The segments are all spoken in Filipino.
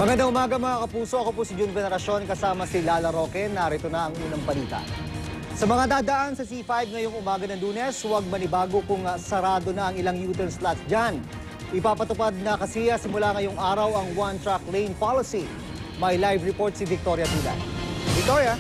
Magandang umaga mga kapuso. Ako po si Jun Veneracion kasama si Lala Roque. Narito na ang unang balita. Sa mga dadaan sa C5 ngayong umaga ng Lunes, huwag manibago kung sarado na ang ilang U-turn slots dyan. Ipapatupad na kasi simula ngayong araw ang one-track lane policy. May live report si Victoria Tulan. Victoria?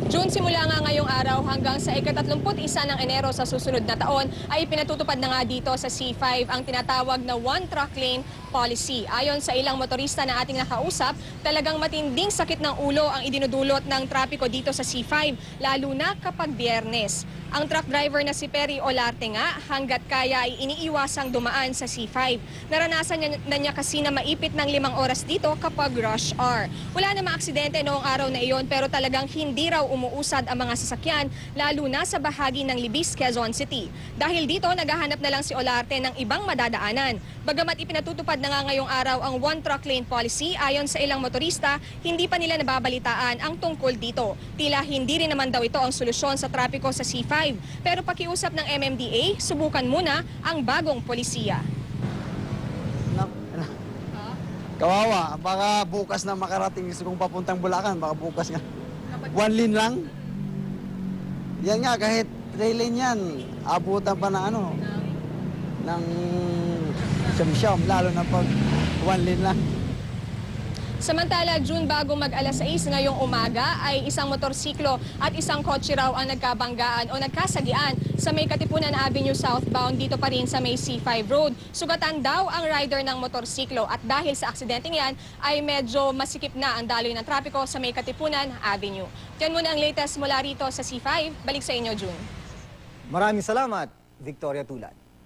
June, simula nga ngayong araw hanggang sa ika-31 ng Enero sa susunod na taon ay pinatutupad na nga dito sa C5 ang tinatawag na one-track lane policy. Ayon sa ilang motorista na ating nakausap, talagang matinding sakit ng ulo ang idinudulot ng trapiko dito sa C5, lalo na kapag Biyernes. Ang truck driver na si Perry Olarte nga, hanggat kaya ay iniiwasang dumaan sa C5. Naranasan na niya kasi na maipit ng 5 oras dito kapag rush hour. Wala na aksidente noong araw na iyon pero talagang hindi raw umuusad ang mga sasakyan, lalo na sa bahagi ng Libis, Quezon City. Dahil dito, naghahanap na lang si Olarte ng ibang madadaanan. Bagamat ipinatutupad na nga ngayong araw ang one-truck lane policy, ayon sa ilang motorista, hindi pa nila nababalitaan ang tungkol dito. Tila hindi rin naman daw ito ang solusyon sa trapiko sa C5. Pero pakiusap ng MMDA, subukan muna ang bagong polisiya. Kawawa, baka bukas na makarating kung papuntang Bulacan, baka bukas nga. One lane lang. Yan nga, kahit 3 lane yan, abutan pa ng ng siyam-siyam, lalo na pag 1 lane lang. Samantala, June, bago mag-alas 6 ngayong umaga ay isang motorsiklo at isang kotse raw ang nagkabanggaan o nagkasagian sa may Katipunan Avenue southbound dito pa rin sa may C5 Road. Sugatan daw ang rider ng motorsiklo at dahil sa aksidenteng yan ay medyo masikip na ang daloy ng trapiko sa may Katipunan Avenue. Yan muna ang latest mula rito sa C5. Balik sa inyo, June. Maraming salamat, Victoria Tulan.